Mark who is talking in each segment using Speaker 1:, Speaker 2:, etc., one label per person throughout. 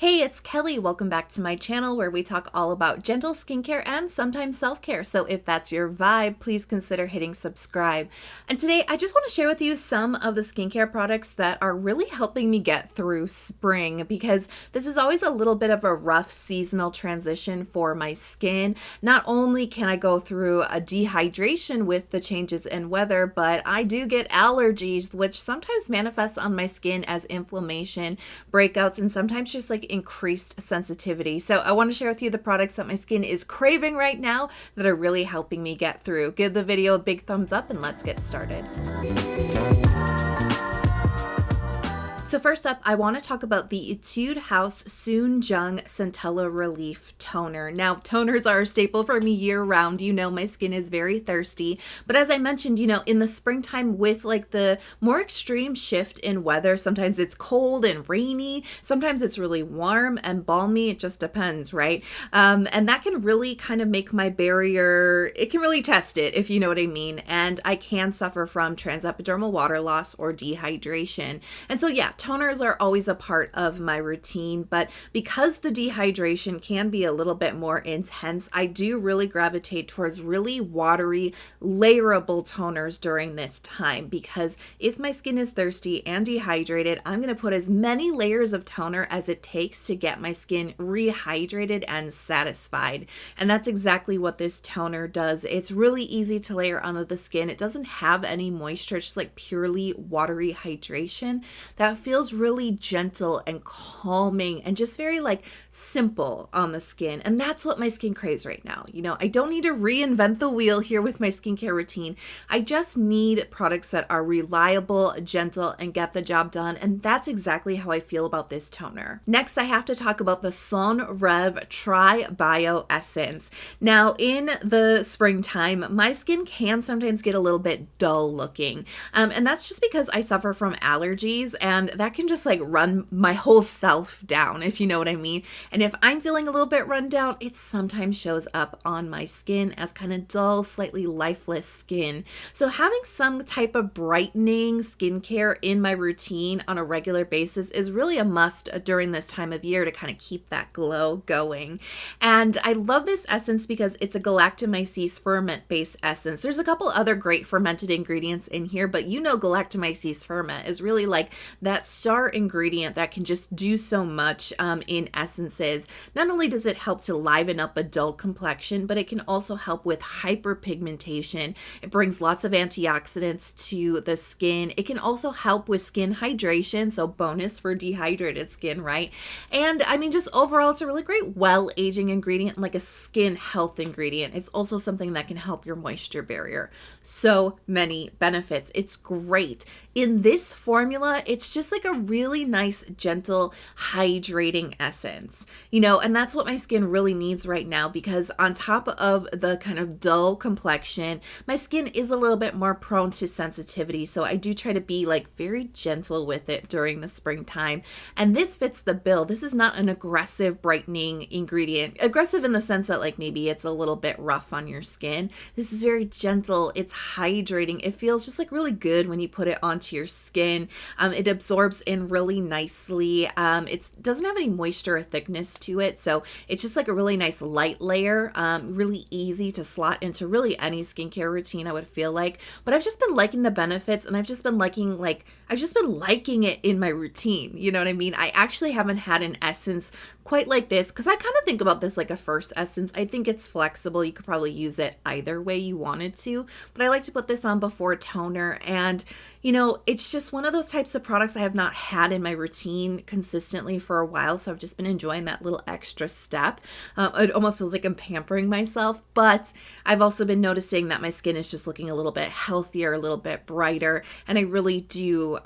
Speaker 1: Hey, it's Kelly. Welcome back to my channel where we talk all about gentle skincare and sometimes self-care. So if that's your vibe, please consider hitting subscribe. And today I just want to share with you some of the skincare products that are really helping me get through spring, because this is always a little bit of a rough seasonal transition for my skin. Not only can I go through a dehydration with the changes in weather, but I do get allergies, which sometimes manifests on my skin as inflammation, breakouts, and sometimes just like increased sensitivity. So I want to share with you the products that my skin is craving right now that are really helping me get through. Give the video a big thumbs up and let's get started. So first up, I want to talk about the Etude House Jung Centella Relief Toner. Now, toners are a staple for me year round. You know, my skin is very thirsty. But as I mentioned, in the springtime with like the more extreme shift in weather, sometimes it's cold and rainy. Sometimes it's really warm and balmy. It just depends, right? And that can really kind of make my barrier, it can really test it, if you know what I mean. And I can suffer from transepidermal water loss or dehydration. And so yeah, toners are always a part of my routine, but because the dehydration can be a little bit more intense, I do really gravitate towards really watery, layerable toners during this time, because if my skin is thirsty and dehydrated, I'm going to put as many layers of toner as it takes to get my skin rehydrated and satisfied. And that's exactly what this toner does. It's really easy to layer onto the skin. It doesn't have any moisture, it's just like purely watery hydration that feels really gentle and calming and just very like simple on the skin. And that's what my skin craves right now. I don't need to reinvent the wheel here with my skincare routine. I just need products that are reliable, gentle, and get the job done. And that's exactly how I feel about this toner. Next, I have to talk about the Reve Tri Bio Essence. Now, in the springtime, my skin can sometimes get a little bit dull looking. And that's just because I suffer from allergies, and that can just like run my whole self down, if you know what I mean. And if I'm feeling a little bit run down, it sometimes shows up on my skin as kind of dull, slightly lifeless skin. So having some type of brightening skincare in my routine on a regular basis is really a must during this time of year to kind of keep that glow going. And I love this essence because it's a galactomyces ferment-based essence. There's a couple other great fermented ingredients in here, but galactomyces ferment is really like that star ingredient that can just do so much in essences. Not only does it help to liven up a dull complexion, but it can also help with hyperpigmentation. It brings lots of antioxidants to the skin. It can also help with skin hydration, so bonus for dehydrated skin, right? And I mean, just overall, it's a really great well-aging ingredient, like a skin health ingredient. It's also something that can help your moisture barrier. So many benefits. It's great. In this formula, it's just like a really nice, gentle, hydrating essence, and that's what my skin really needs right now, because on top of the kind of dull complexion, my skin is a little bit more prone to sensitivity. So I do try to be like very gentle with it during the springtime. And this fits the bill. This is not an aggressive brightening ingredient. Aggressive in the sense that like maybe it's a little bit rough on your skin. This is very gentle. It's hydrating. It feels just like really good when you put it onto your skin. It absorbs in really nicely. It doesn't have any moisture or thickness to it, so it's just like a really nice light layer, really easy to slot into really any skincare routine, I would feel like. But I've just been liking the benefits, and I've just been liking it in my routine. You know what I mean? I actually haven't had an essence quite like this, because I kind of think about this like a first essence. I think it's flexible. You could probably use it either way you wanted to, but I like to put this on before toner. And it's just one of those types of products I have not had in my routine consistently for a while, so I've just been enjoying that little extra step. It almost feels like I'm pampering myself, but I've also been noticing that my skin is just looking a little bit healthier, a little bit brighter, and I really do,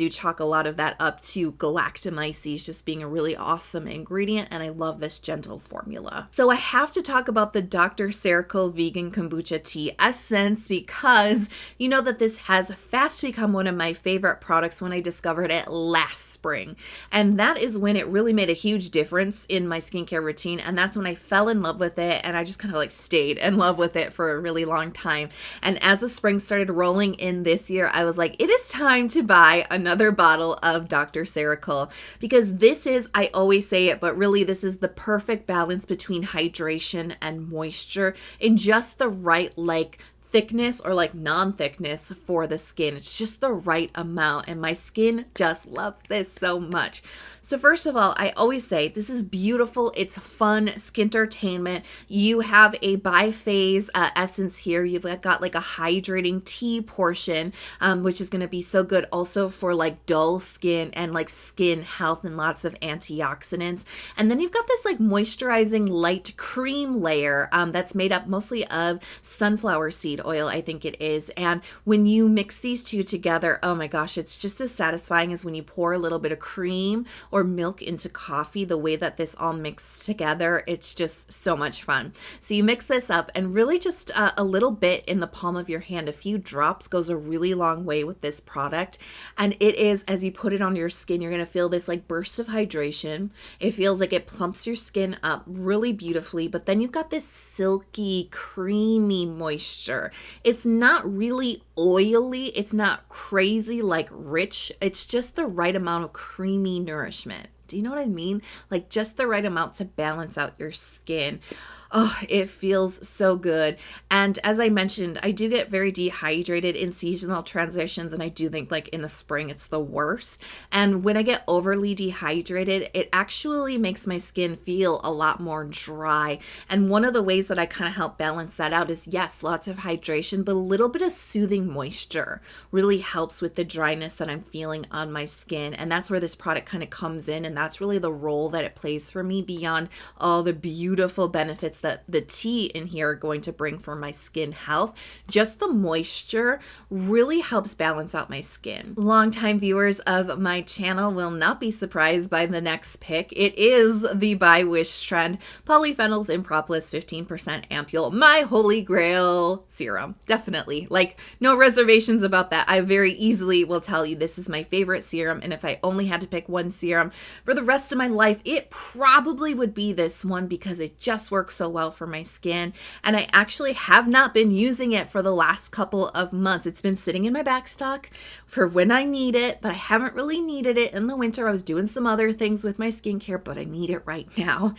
Speaker 1: chalk a lot of that up to galactomyces just being a really awesome ingredient, and I love this gentle formula. So I have to talk about the Dr. Ceuracle Vegan Kombucha Tea Essence, because you know that this has fast become one of my favorite products products when I discovered it last spring. And that is when it really made a huge difference in my skincare routine. And that's when I fell in love with it. And I just kind of like stayed in love with it for a really long time. And as the spring started rolling in this year, I was like, it is time to buy another bottle of Dr. Ceuracle, because this is, I always say it, but really this is the perfect balance between hydration and moisture in just the right like thickness or like non-thickness for the skin. It's just the right amount, and my skin just loves this so much. So first of all, I always say this is beautiful. It's fun skin-tertainment. You have a biphase essence here. You've got like a hydrating tea portion, which is going to be so good also for like dull skin and like skin health and lots of antioxidants. And then you've got this like moisturizing light cream layer that's made up mostly of sunflower seed oil, I think it is. And when you mix these two together, oh my gosh, it's just as satisfying as when you pour a little bit of cream or milk into coffee. The way that this all mixed together, it's just so much fun. So you mix this up, and really just a little bit in the palm of your hand, a few drops goes a really long way with this product. And it is, as you put it on your skin, you're going to feel this like burst of hydration. It feels like it plumps your skin up really beautifully, but then you've got this silky, creamy moisture. It's not really oily. It's not crazy like rich. It's just the right amount of creamy nourishment. Do you know what I mean? Like just the right amount to balance out your skin. Oh, it feels so good. And as I mentioned, I do get very dehydrated in seasonal transitions, and I do think like in the spring it's the worst. And when I get overly dehydrated, it actually makes my skin feel a lot more dry. And one of the ways that I kind of help balance that out is, yes, lots of hydration, but a little bit of soothing moisture really helps with the dryness that I'm feeling on my skin. And that's where this product kind of comes in, and that's really the role that it plays for me beyond all the beautiful benefits that the tea in here are going to bring for my skin health. Just the moisture really helps balance out my skin. Longtime viewers of my channel will not be surprised by the next pick. It is the by Wishtrend Polyphenols in Propolis 15% Ampoule, my holy grail serum. Definitely, like no reservations about that. I very easily will tell you this is my favorite serum, and if I only had to pick one serum for the rest of my life, it probably would be this one, because it just works so well for my skin. And I actually have not been using it for the last couple of months. It's been sitting in my back stock for when I need it, but I haven't really needed it in the winter. I was doing some other things with my skincare, but I need it right now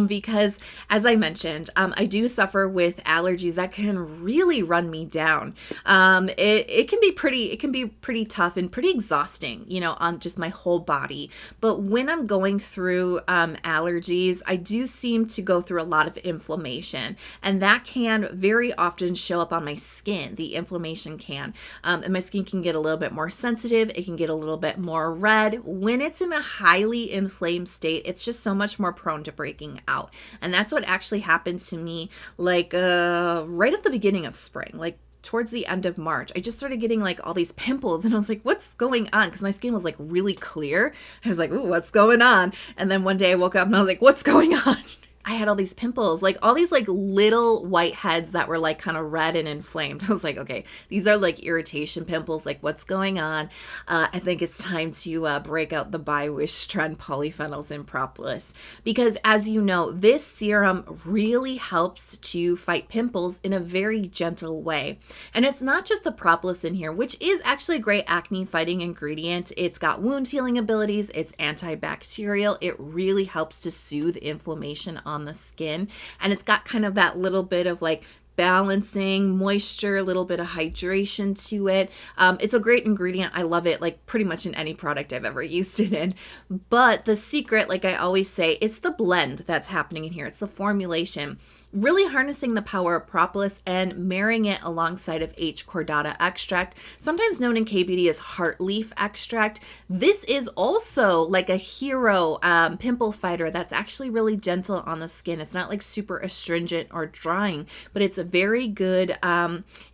Speaker 1: because, as I mentioned, I do suffer with allergies that can really run me down. It can be pretty tough and pretty exhausting, you know, on just my whole body. But when I'm going through allergies, I do seem to go through a lot of inflammation, and that can very often show up on my skin. The inflammation can, and my skin can get a little bit more sensitive. It can get a little bit more red. When it's in a highly inflamed state, it's just so much more prone to breaking out. And that's what actually happened to me, like right at the beginning of spring, like towards the end of March. I just started getting like all these pimples, and I was like, what's going on? Because my skin was like really clear. I was like, ooh, what's going on? And then one day I woke up and I was like, what's going on? I had all these pimples, like all these like little white heads that were like kind of red and inflamed. I was like, okay, these are like irritation pimples. Like, what's going on? I think it's time to break out the by Wishtrend Polyphenols in Propolis, because as you know, this serum really helps to fight pimples in a very gentle way. And it's not just the Propolis in here, which is actually a great acne fighting ingredient. It's got wound healing abilities. It's antibacterial. It really helps to soothe inflammation on the skin, and it's got kind of that little bit of like balancing moisture, a little bit of hydration to it. It's a great ingredient. I love it, like pretty much in any product I've ever used it in. But the secret, like I always say, it's the blend that's happening in here. It's the formulation. Really harnessing the power of propolis and marrying it alongside of H. cordata extract, sometimes known in K-beauty as heart leaf extract. This is also like a hero pimple fighter that's actually really gentle on the skin. It's not like super astringent or drying, but it's a very good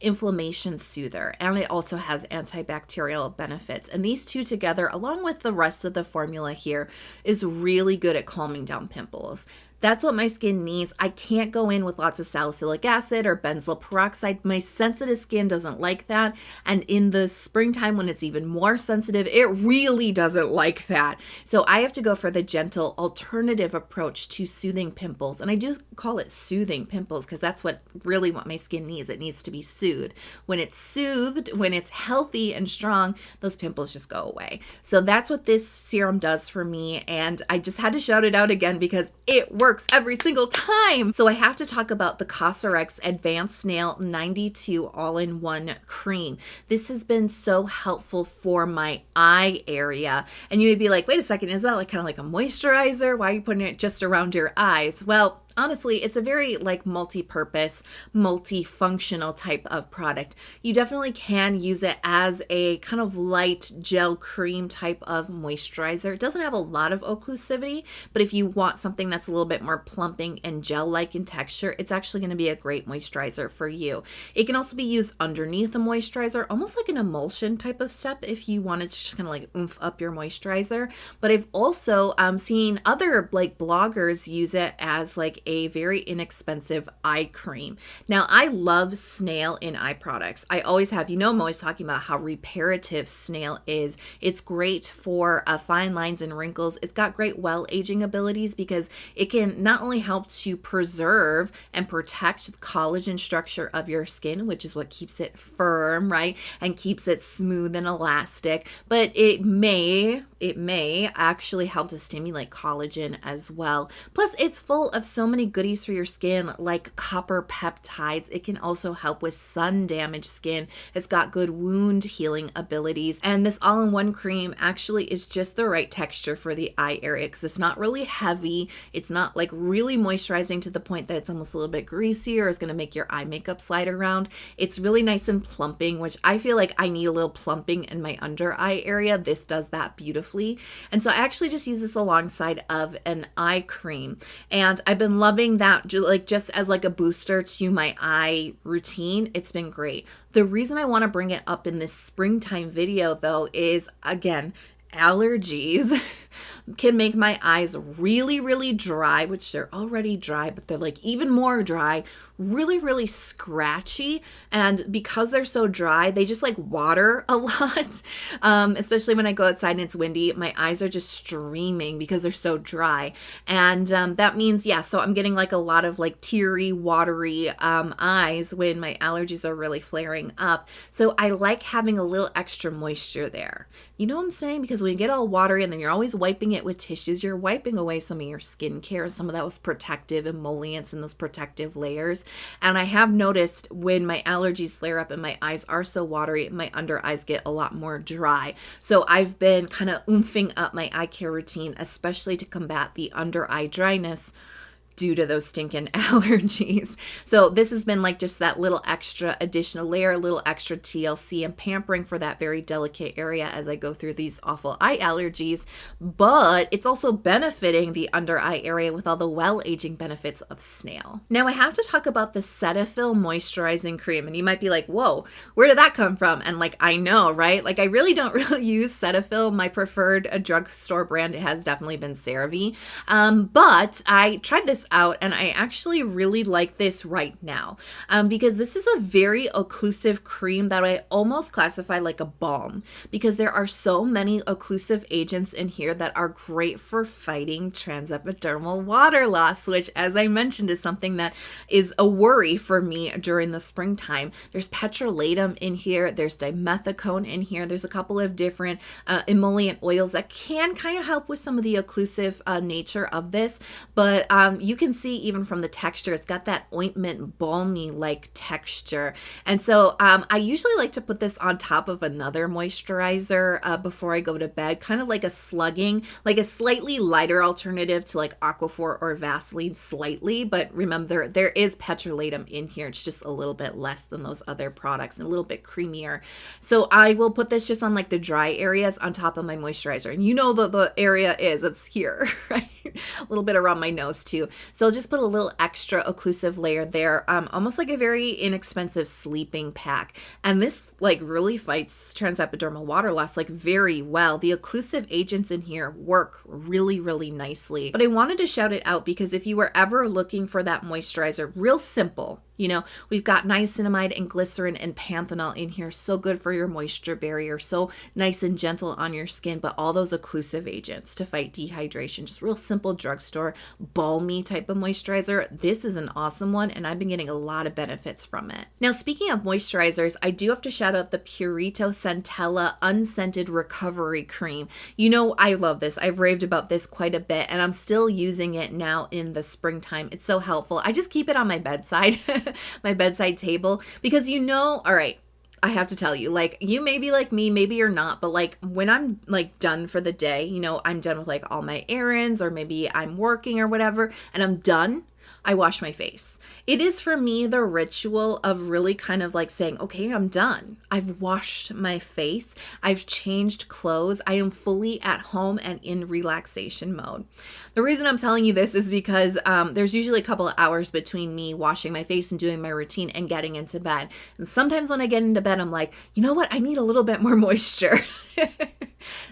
Speaker 1: inflammation soother, and it also has antibacterial benefits. And these two together, along with the rest of the formula here, is really good at calming down pimples. That's what my skin needs. I can't go in with lots of salicylic acid or benzoyl peroxide. My sensitive skin doesn't like that. And in the springtime, when it's even more sensitive, it really doesn't like that. So I have to go for the gentle alternative approach to soothing pimples. And I do call it soothing pimples because that's what my skin needs. It needs to be soothed. When it's soothed, when it's healthy and strong, those pimples just go away. So that's what this serum does for me. And I just had to shout it out again because it works every single time. So I have to talk about the Cosrx Advanced Snail 92 All-in-One Cream. This has been so helpful for my eye area. And you may be like, wait a second, is that like kind of like a moisturizer? Why are you putting it just around your eyes? Well, honestly, it's a very like multi-purpose, multifunctional type of product. You definitely can use it as a kind of light gel cream type of moisturizer. It doesn't have a lot of occlusivity, but if you want something that's a little bit more plumping and gel-like in texture, it's actually going to be a great moisturizer for you. It can also be used underneath a moisturizer, almost like an emulsion type of step if you wanted to just kind of like oomph up your moisturizer. But I've also seen other like bloggers use it as like a very inexpensive eye cream. Now, I love Snail in eye products. I always have. You know, I'm always talking about how reparative Snail is. It's great for fine lines and wrinkles. It's got great well-aging abilities because it can not only help to preserve and protect the collagen structure of your skin, which is what keeps it firm, right? And keeps it smooth and elastic, but it may actually help to stimulate collagen as well. Plus, it's full of so many goodies for your skin, like copper peptides. It can also help with sun-damaged skin. It's got good wound healing abilities. And this all-in-one cream actually is just the right texture for the eye area because it's not really heavy. It's not like really moisturizing to the point that it's almost a little bit greasy or is going to make your eye makeup slide around. It's really nice and plumping, which I feel like I need a little plumping in my under eye area. This does that beautifully. And so I actually just use this alongside of an eye cream. And I've been loving that like just as like a booster to my eye routine. It's been great. The reason I want to bring it up in this springtime video though is, again, allergies can make my eyes really, really dry, which they're already dry, but they're like even more dry, really, really scratchy. And because they're so dry, they just like water a lot. Especially when I go outside and it's windy, my eyes are just streaming because they're so dry. And that means, yeah, so I'm getting like a lot of like teary, watery eyes when my allergies are really flaring up. So I like having a little extra moisture there. You know what I'm saying? Because when you get all watery and then you're always wiping it with tissues, you're wiping away some of your skincare, some of those protective emollients and those protective layers. And I have noticed when my allergies flare up and my eyes are so watery, my under eyes get a lot more dry. So I've been kind of oomping up my eye care routine, especially to combat the under eye dryness due to those stinking allergies. So this has been like just that little extra additional layer, a little extra TLC and pampering for that very delicate area as I go through these awful eye allergies. But it's also benefiting the under eye area with all the well-aging benefits of Snail. Now I have to talk about the Cetaphil Moisturizing Cream. And you might be like, whoa, where did that come from? And like, I know, right? Like I really don't really use Cetaphil. My preferred drugstore brand has definitely been CeraVe. But I tried this out and I actually really like this right now because this is a very occlusive cream that I almost classify like a balm because there are so many occlusive agents in here that are great for fighting transepidermal water loss, which as I mentioned is something that is a worry for me during the springtime. There's petrolatum in here, there's dimethicone in here, there's a couple of different emollient oils that can kind of help with some of the occlusive nature of this, but you can see even from the texture, it's got that ointment balmy like texture. And so I usually like to put this on top of another moisturizer before I go to bed, kind of like a slugging, like a slightly lighter alternative to like Aquaphor or Vaseline slightly. But remember, there is petrolatum in here. It's just a little bit less than those other products and a little bit creamier. So I will put this just on like the dry areas on top of my moisturizer. And you know the area is, it's here, right? a little bit around my nose too. So I'll just put a little extra occlusive layer there, almost like a very inexpensive sleeping pack. And this like really fights transepidermal water loss like very well. The occlusive agents in here work really, really nicely. But I wanted to shout it out because if you were ever looking for that moisturizer, real simple, you know, we've got niacinamide and glycerin and panthenol in here. So good for your moisture barrier. So nice and gentle on your skin, but all those occlusive agents to fight dehydration. Just real simple drugstore, balmy type of moisturizer. This is an awesome one, and I've been getting a lot of benefits from it. Now, speaking of moisturizers, I do have to shout out the Purito Centella Unscented Recovery Cream. You know, I love this. I've raved about this quite a bit, and I'm still using it now in the springtime. It's so helpful. I just keep it on my bedside. My bedside table, because you know, all right, I have to tell you, like, you may be like me, maybe you're not, but like when I'm like done for the day, you know, I'm done with like all my errands, or maybe I'm working or whatever, and I'm done, I wash my face. It is for me the ritual of really kind of like saying, okay, I'm done. I've washed my face. I've changed clothes. I am fully at home and in relaxation mode. The reason I'm telling you this is because there's usually a couple of hours between me washing my face and doing my routine and getting into bed. And sometimes when I get into bed, I'm like, you know what? I need a little bit more moisture.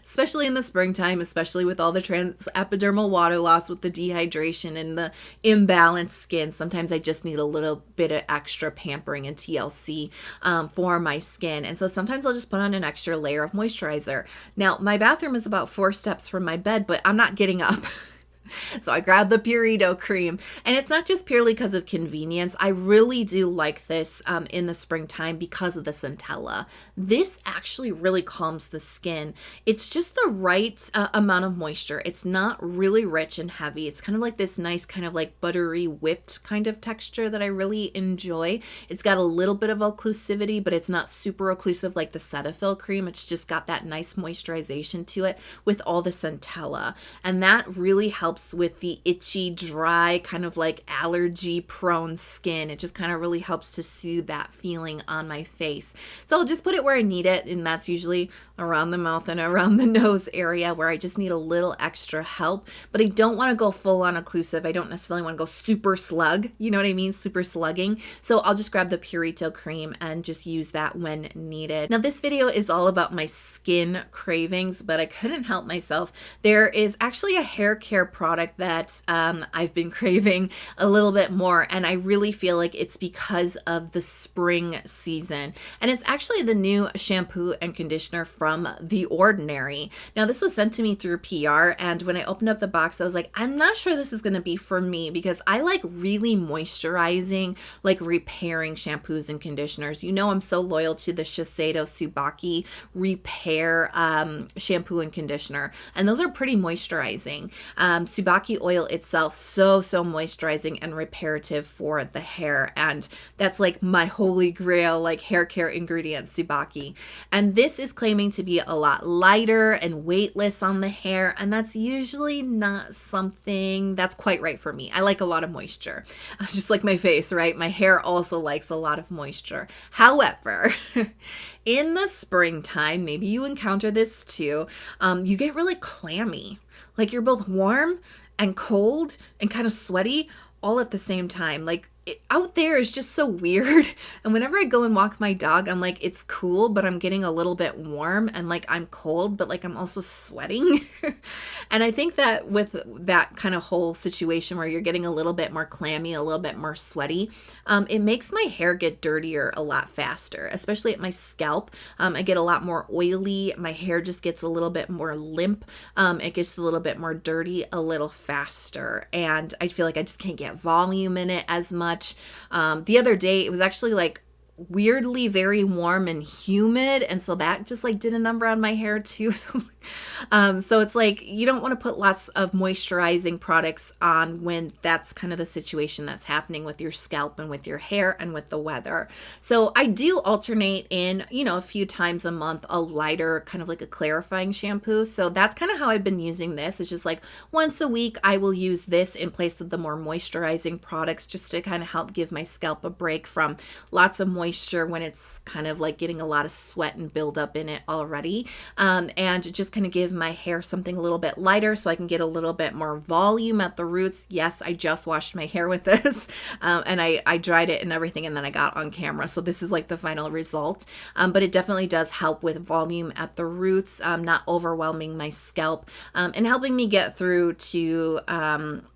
Speaker 1: Especially in the springtime, especially with all the transepidermal water loss with the dehydration and the imbalanced skin. Sometimes I just need a little bit of extra pampering and TLC for my skin. And so sometimes I'll just put on an extra layer of moisturizer. Now, my bathroom is about 4 steps from my bed, but I'm not getting up. So I grabbed the Purito cream, and it's not just purely because of convenience. I really do like this in the springtime because of the Centella. This actually really calms the skin. It's just the right amount of moisture. It's not really rich and heavy. It's kind of like this nice kind of like buttery whipped kind of texture that I really enjoy. It's got a little bit of occlusivity, but it's not super occlusive like the Cetaphil cream. It's just got that nice moisturization to it with all the Centella, and that really helps with the itchy, dry, kind of like allergy prone skin. It just kind of really helps to soothe that feeling on my face. So I'll just put it where I need it, and that's usually around the mouth and around the nose area where I just need a little extra help, but I don't want to go full on occlusive. I don't necessarily want to go super slug, you know what I mean? Super slugging. So I'll just grab the Purito cream and just use that when needed. Now this video is all about my skin cravings, but I couldn't help myself. There is actually a hair care product that I've been craving a little bit more, and I really feel like it's because of the spring season. And it's actually the new shampoo and conditioner from The Ordinary. Now this was sent to me through PR, and when I opened up the box, I was like, I'm not sure this is going to be for me because I like really moisturizing, like repairing shampoos and conditioners. You know, I'm so loyal to the Shiseido Tsubaki Repair shampoo and conditioner, and those are pretty moisturizing. Tsubaki oil itself, so moisturizing and reparative for the hair, and that's like my holy grail, like hair care ingredient, Tsubaki. And this is claiming to be a lot lighter and weightless on the hair, and that's usually not something that's quite right for me. I like a lot of moisture, just like my face, right? My hair also likes a lot of moisture. However, in the springtime, maybe you encounter this too, you get really clammy. Like you're both warm and cold and kind of sweaty all at the same time. Like out there is just so weird. And whenever I go and walk my dog, I'm like, it's cool, but I'm getting a little bit warm, and like I'm cold, but like I'm also sweating. And I think that with that kind of whole situation where you're getting a little bit more clammy, a little bit more sweaty, it makes my hair get dirtier a lot faster, especially at my scalp. I get a lot more oily. My hair just gets a little bit more limp. It gets a little bit more dirty a little faster. And I feel like I just can't get volume in it as much. The other day, it was actually like weirdly very warm and humid, and so that just like did a number on my hair too. So it's like you don't want to put lots of moisturizing products on when that's kind of the situation that's happening with your scalp and with your hair and with the weather. So I do alternate in, you know, a few times a month, a lighter kind of like a clarifying shampoo. So that's kind of how I've been using this. It's just like once a week I will use this in place of the more moisturizing products, just to kind of help give my scalp a break from lots of moisture when it's kind of like getting a lot of sweat and buildup in it already, and just just kind of give my hair something a little bit lighter so I can get a little bit more volume at the roots. Yes, I just washed my hair with this and I dried it and everything, and then I got on camera. So this is like the final result. But it definitely does help with volume at the roots, not overwhelming my scalp, and helping me get through to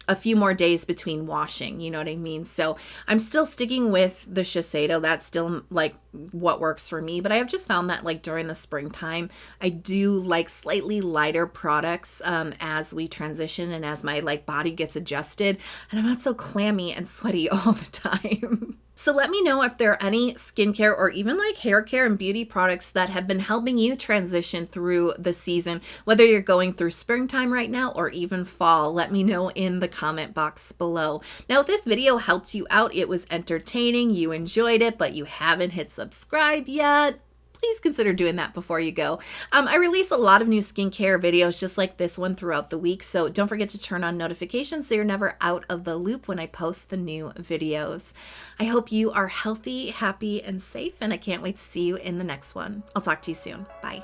Speaker 1: a few more days between washing, you know what I mean? So I'm still sticking with the Shiseido. That's still like what works for me, but I have just found that like during the springtime, I do like slightly lighter products as we transition and as my like body gets adjusted, and I'm not so clammy and sweaty all the time. So let me know if there are any skincare or even like hair care and beauty products that have been helping you transition through the season, whether you're going through springtime right now or even fall. Let me know in the comment box below. Now, if this video helped you out, it was entertaining, you enjoyed it, but you haven't hit subscribe yet, please consider doing that before you go. I release a lot of new skincare videos just like this one throughout the week, so don't forget to turn on notifications so you're never out of the loop when I post the new videos. I hope you are healthy, happy, and safe, and I can't wait to see you in the next one. I'll talk to you soon. Bye.